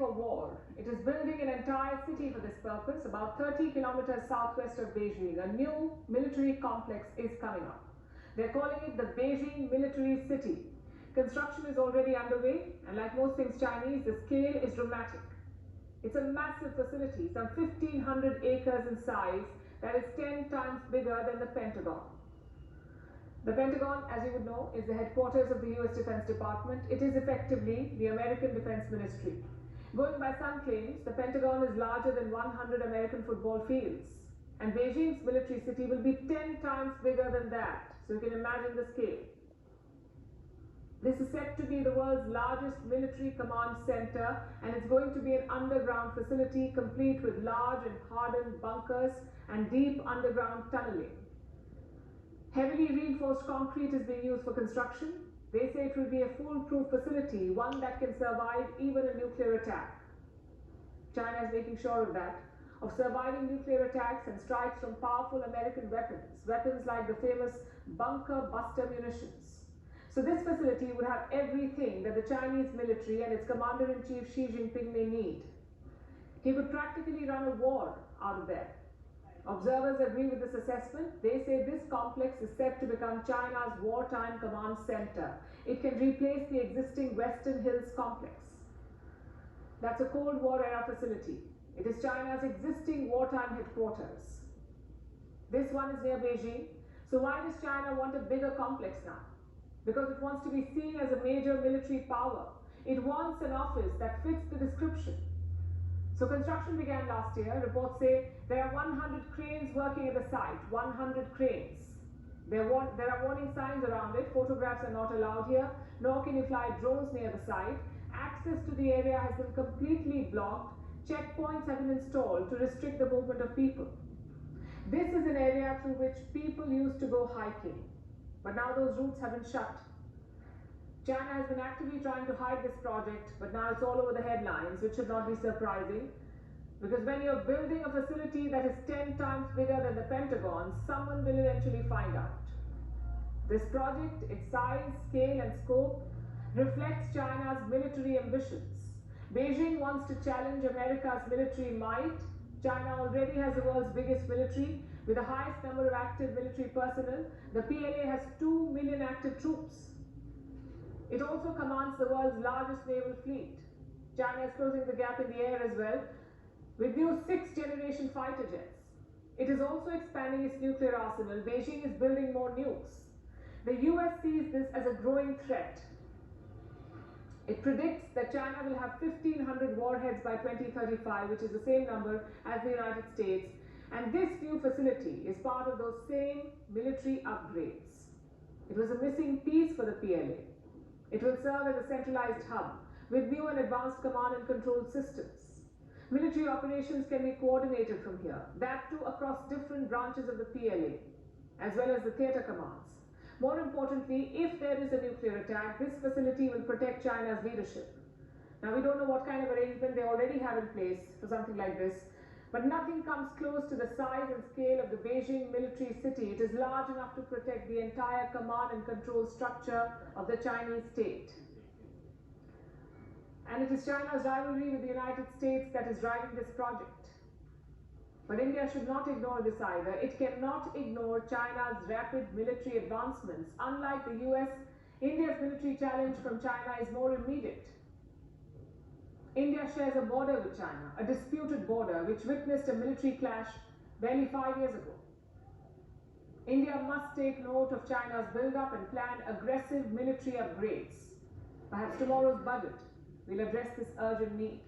for war. It is building an entire city for this purpose, about 30 kilometers southwest of Beijing. A new military complex is coming up. They're calling it the Beijing Military City. Construction is already underway, and like most things Chinese, the scale is dramatic. It's a massive facility, some 1,500 acres in size, that is 10 times bigger than the Pentagon. The Pentagon, as you would know, is the headquarters of the US Defense Department. It is effectively the American Defense Ministry. Going by some claims, the Pentagon is larger than 100 American football fields. And Beijing's military city will be 10 times bigger than that. So you can imagine the scale. This is said to be the world's largest military command center, and it's going to be an underground facility complete with large and hardened bunkers and deep underground tunneling. Heavily reinforced concrete is being used for construction. They say it will be a foolproof facility, one that can survive even a nuclear attack. China is making sure of that, of surviving nuclear attacks and strikes from powerful American weapons like the famous bunker buster munitions. So this facility would have everything that the Chinese military and its Commander-in-Chief Xi Jinping may need. He could practically run a war out of there. Observers agree with this assessment. They say this complex is set to become China's wartime command center. It can replace the existing Western Hills complex. That's a Cold War era facility. It is China's existing wartime headquarters. This one is near Beijing. So why does China want a bigger complex now? Because it wants to be seen as a major military power. It wants an office that fits the description. So construction began last year. Reports say there are 100 cranes working at the site, 100 cranes. There are warning signs around it. Photographs are not allowed here, nor can you fly drones near the site. Access to the area has been completely blocked. Checkpoints have been installed to restrict the movement of people. This is an area through which people used to go hiking, but now those routes have been shut. China has been actively trying to hide this project, but now it's all over the headlines, which should not be surprising. Because when you're building a facility that is 10 times bigger than the Pentagon, someone will eventually find out. This project, its size, scale and scope, reflects China's military ambitions. Beijing wants to challenge America's military might. China already has the world's biggest military, with the highest number of active military personnel. The PLA has 2 million active troops. It also commands the world's largest naval fleet. China is closing the gap in the air as well, with new 6th-generation fighter jets. It is also expanding its nuclear arsenal. Beijing is building more nukes. The US sees this as a growing threat. It predicts that China will have 1,500 warheads by 2035, which is the same number as the United States. And this new facility is part of those same military upgrades. It was a missing piece for the PLA. It will serve as a centralized hub with new and advanced command and control systems. Military operations can be coordinated from here, that too across different branches of the PLA, as well as the theatre commands. More importantly, if there is a nuclear attack, this facility will protect China's leadership. Now, we don't know what kind of arrangement they already have in place for something like this, but nothing comes close to the size and scale of the Beijing military city. It is large enough to protect the entire command and control structure of the Chinese state. And it is China's rivalry with the United States that is driving this project. But India should not ignore this either. It cannot ignore China's rapid military advancements. Unlike the US, India's military challenge from China is more immediate. India shares a border with China, a disputed border which witnessed a military clash barely 5 years ago. India must take note of China's build-up and plan aggressive military upgrades. Perhaps tomorrow's budget will address this urgent need.